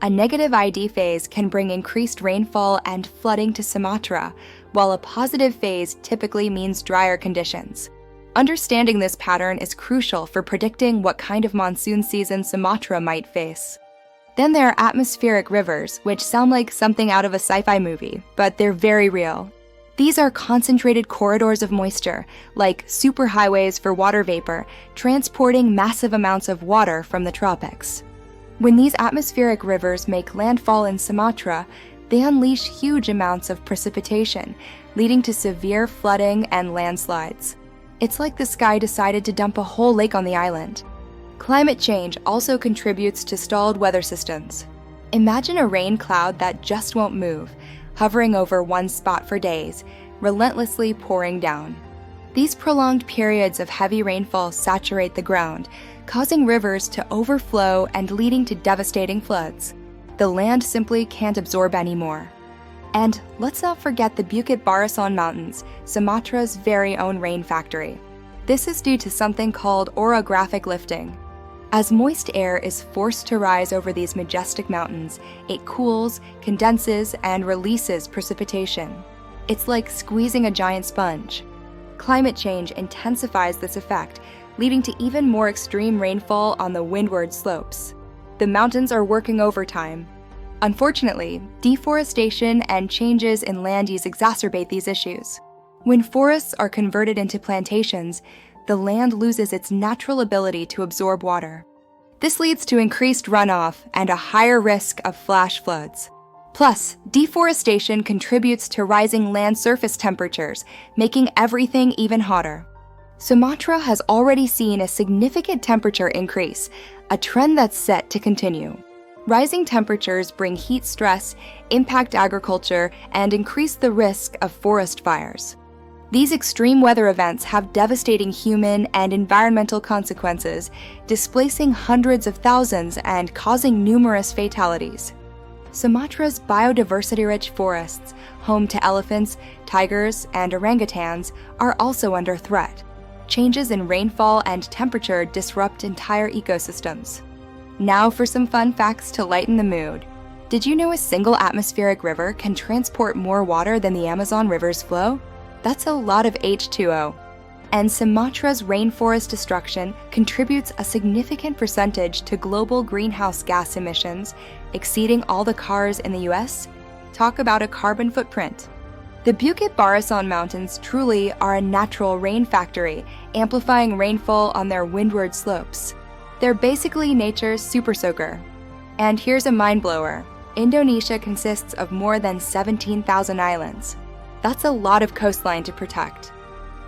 A negative ID phase can bring increased rainfall and flooding to Sumatra, while a positive phase typically means drier conditions. Understanding this pattern is crucial for predicting what kind of monsoon season Sumatra might face. Then there are atmospheric rivers, which sound like something out of a sci-fi movie, but they're very real. These are concentrated corridors of moisture, like superhighways for water vapor, transporting massive amounts of water from the tropics. When these atmospheric rivers make landfall in Sumatra, they unleash huge amounts of precipitation, leading to severe flooding and landslides. It's like the sky decided to dump a whole lake on the island. Climate change also contributes to stalled weather systems. Imagine a rain cloud that just won't move, hovering over one spot for days, relentlessly pouring down. These prolonged periods of heavy rainfall saturate the ground, causing rivers to overflow and leading to devastating floods. The land simply can't absorb anymore. And let's not forget the Bukit Barisan Mountains, Sumatra's very own rain factory. This is due to something called orographic lifting. As moist air is forced to rise over these majestic mountains, it cools, condenses, and releases precipitation. It's like squeezing a giant sponge. Climate change intensifies this effect, leading to even more extreme rainfall on the windward slopes. The mountains are working overtime. Unfortunately, deforestation and changes in land use exacerbate these issues. When forests are converted into plantations, the land loses its natural ability to absorb water. This leads to increased runoff and a higher risk of flash floods. Plus, deforestation contributes to rising land surface temperatures, making everything even hotter. Sumatra has already seen a significant temperature increase, a trend that's set to continue. Rising temperatures bring heat stress, impact agriculture, and increase the risk of forest fires. These extreme weather events have devastating human and environmental consequences, displacing hundreds of thousands and causing numerous fatalities. Sumatra's biodiversity-rich forests, home to elephants, tigers, and orangutans, are also under threat. Changes in rainfall and temperature disrupt entire ecosystems. Now for some fun facts to lighten the mood. Did you know a single atmospheric river can transport more water than the Amazon River's flow? That's a lot of H2O. and Sumatra's rainforest destruction contributes a significant percentage to global greenhouse gas emissions, exceeding all the cars in the US. Talk about a carbon footprint. The Bukit Barisan Mountains truly are a natural rain factory, amplifying rainfall on their windward slopes. They're basically nature's super soaker. And here's a mind blower. Indonesia consists of more than 17,000 islands. That's a lot of coastline to protect.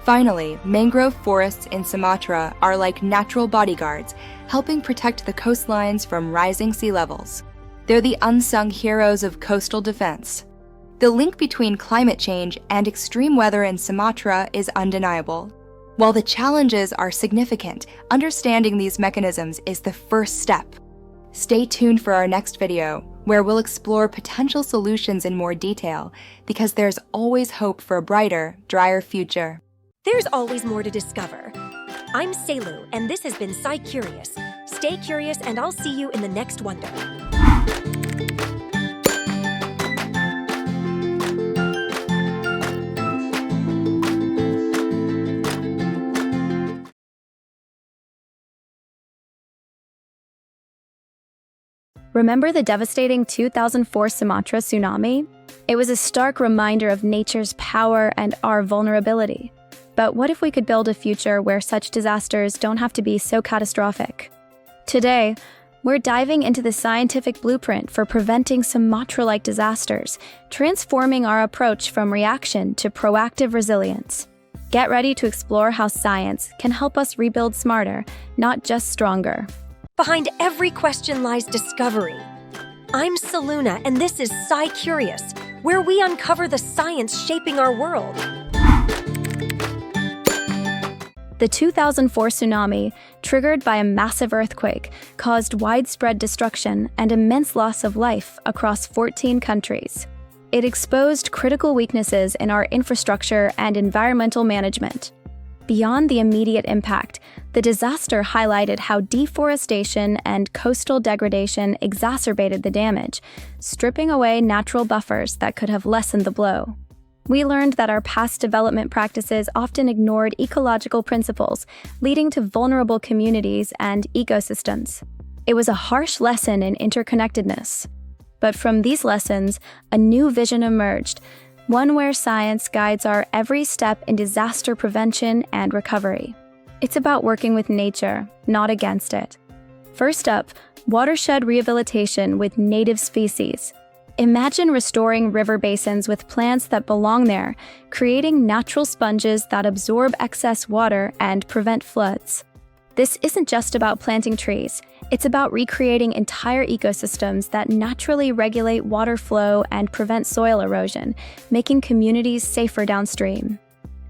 Finally, mangrove forests in Sumatra are like natural bodyguards, helping protect the coastlines from rising sea levels. They're the unsung heroes of coastal defense. The link between climate change and extreme weather in Sumatra is undeniable. While the challenges are significant, understanding these mechanisms is the first step. Stay tuned for our next video, where we'll explore potential solutions in more detail, because there's always hope for a brighter, drier future. There's always more to discover. I'm Selu, and this has been SciCurious. Stay curious, and I'll see you in the next wonder. Remember the devastating 2004 Sumatra tsunami? It was a stark reminder of nature's power and our vulnerability. But what if we could build a future where such disasters don't have to be so catastrophic? Today, we're diving into the scientific blueprint for preventing Sumatra-like disasters, transforming our approach from reaction to proactive resilience. Get ready to explore how science can help us rebuild smarter, not just stronger. Behind every question lies discovery. I'm Saluna, and this is SciCurious, where we uncover the science shaping our world. The 2004 tsunami, triggered by a massive earthquake, caused widespread destruction and immense loss of life across 14 countries. It exposed critical weaknesses in our infrastructure and environmental management. Beyond the immediate impact, the disaster highlighted how deforestation and coastal degradation exacerbated the damage, stripping away natural buffers that could have lessened the blow. We learned that our past development practices often ignored ecological principles, leading to vulnerable communities and ecosystems. It was a harsh lesson in interconnectedness. But from these lessons, a new vision emerged, one where science guides our every step in disaster prevention and recovery. It's about working with nature, not against it. First up, watershed rehabilitation with native species. Imagine restoring river basins with plants that belong there, creating natural sponges that absorb excess water and prevent floods. This isn't just about planting trees, it's about recreating entire ecosystems that naturally regulate water flow and prevent soil erosion, making communities safer downstream.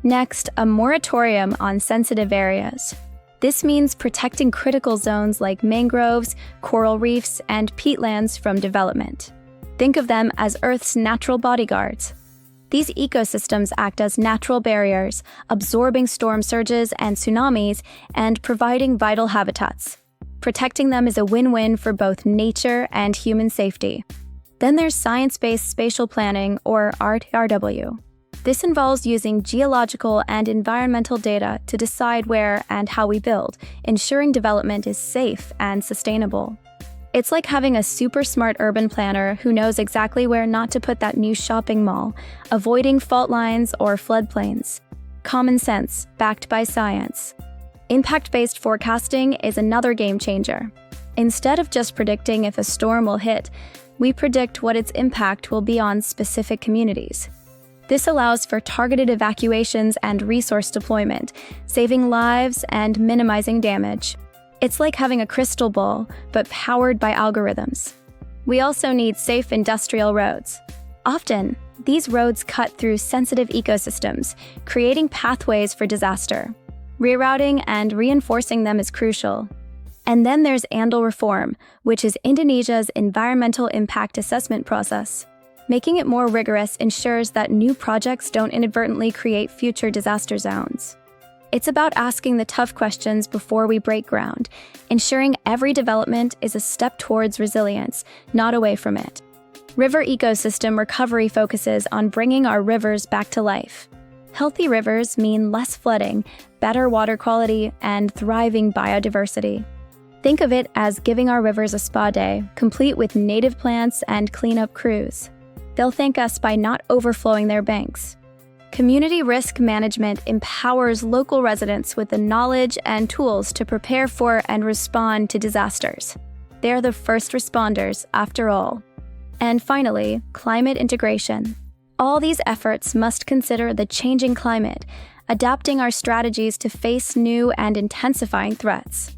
Next, a moratorium on sensitive areas. This means protecting critical zones like mangroves, coral reefs, and peatlands from development. Think of them as Earth's natural bodyguards. These ecosystems act as natural barriers, absorbing storm surges and tsunamis and providing vital habitats. Protecting them is a win-win for both nature and human safety. Then there's science-based spatial planning, or RTRW. This involves using geological and environmental data to decide where and how we build, ensuring development is safe and sustainable. It's like having a super smart urban planner who knows exactly where not to put that new shopping mall, avoiding fault lines or floodplains. Common sense, backed by science. Impact-based forecasting is another game changer. Instead of just predicting if a storm will hit, we predict what its impact will be on specific communities. This allows for targeted evacuations and resource deployment, saving lives and minimizing damage. It's like having a crystal ball, but powered by algorithms. We also need safe industrial roads. Often, these roads cut through sensitive ecosystems, creating pathways for disaster. Rerouting and reinforcing them is crucial. And then there's ANDAL reform, which is Indonesia's environmental impact assessment process. Making it more rigorous ensures that new projects don't inadvertently create future disaster zones. It's about asking the tough questions before we break ground, ensuring every development is a step towards resilience, not away from it. River ecosystem recovery focuses on bringing our rivers back to life. Healthy rivers mean less flooding, better water quality, and thriving biodiversity. Think of it as giving our rivers a spa day, complete with native plants and cleanup crews. They'll thank us by not overflowing their banks. Community risk management empowers local residents with the knowledge and tools to prepare for and respond to disasters. They're the first responders, after all. And finally, climate integration. All these efforts must consider the changing climate, adapting our strategies to face new and intensifying threats.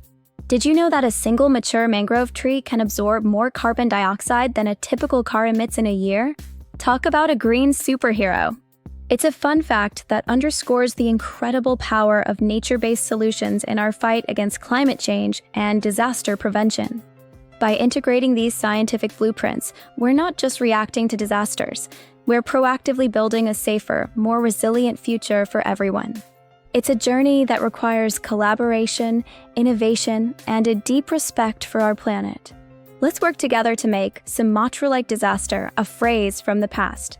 Did you know that a single mature mangrove tree can absorb more carbon dioxide than a typical car emits in a year? Talk about a green superhero. It's a fun fact that underscores the incredible power of nature-based solutions in our fight against climate change and disaster prevention. By integrating these scientific blueprints, we're not just reacting to disasters, we're proactively building a safer, more resilient future for everyone. It's a journey that requires collaboration, innovation, and a deep respect for our planet. Let's work together to make Sumatra-like disaster a phrase from the past.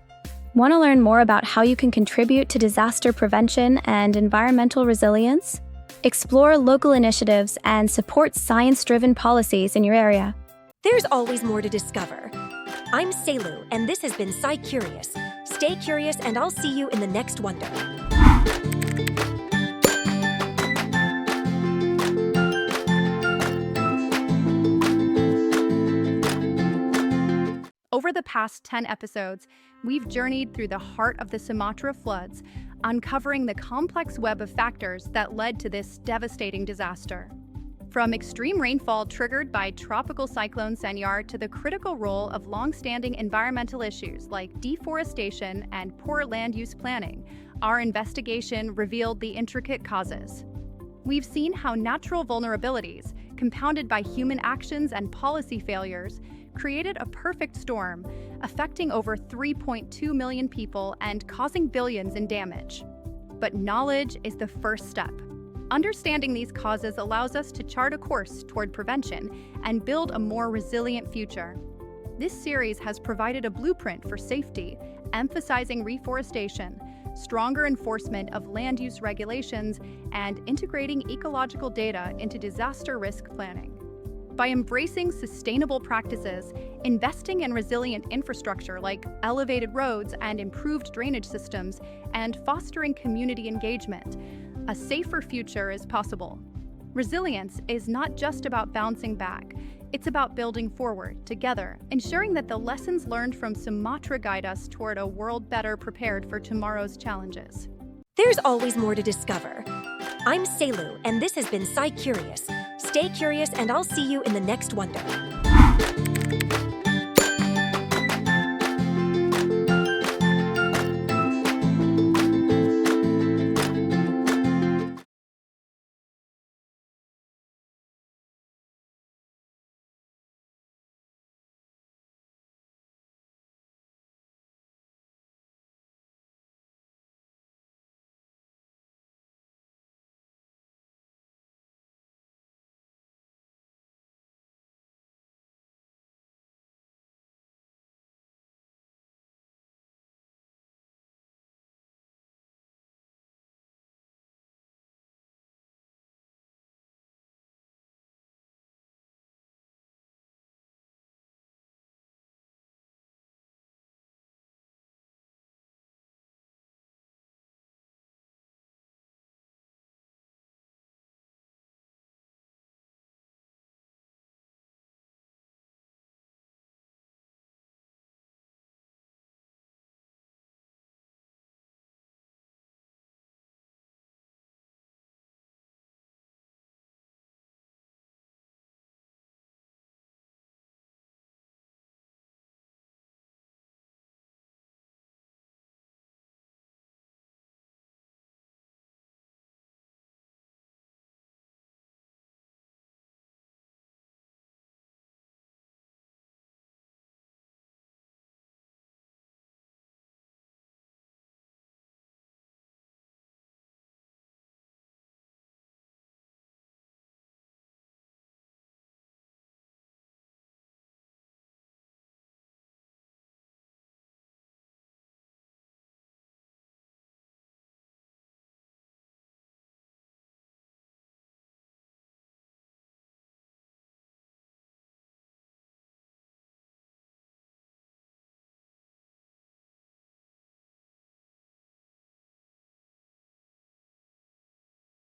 Want to learn more about how you can contribute to disaster prevention and environmental resilience? Explore local initiatives and support science-driven policies in your area. There's always more to discover. I'm Selu, and this has been SciCurious. Stay curious, and I'll see you in the next wonder. Over the past 10 episodes, we've journeyed through the heart of the Sumatra floods, uncovering the complex web of factors that led to this devastating disaster. From extreme rainfall triggered by tropical cyclone Sendai to the critical role of long-standing environmental issues like deforestation and poor land use planning, our investigation revealed the intricate causes. We've seen how natural vulnerabilities, compounded by human actions and policy failures, created a perfect storm, affecting over 3.2 million people and causing billions in damage. But knowledge is the first step. Understanding these causes allows us to chart a course toward prevention and build a more resilient future. This series has provided a blueprint for safety, emphasizing reforestation, stronger enforcement of land use regulations, and integrating ecological data into disaster risk planning. By embracing sustainable practices, investing in resilient infrastructure like elevated roads and improved drainage systems, and fostering community engagement, a safer future is possible. Resilience is not just about bouncing back, it's about building forward together, ensuring that the lessons learned from Sumatra guide us toward a world better prepared for tomorrow's challenges. There's always more to discover. I'm Selu, and this has been SciCurious. Stay curious, and I'll see you in the next wonder.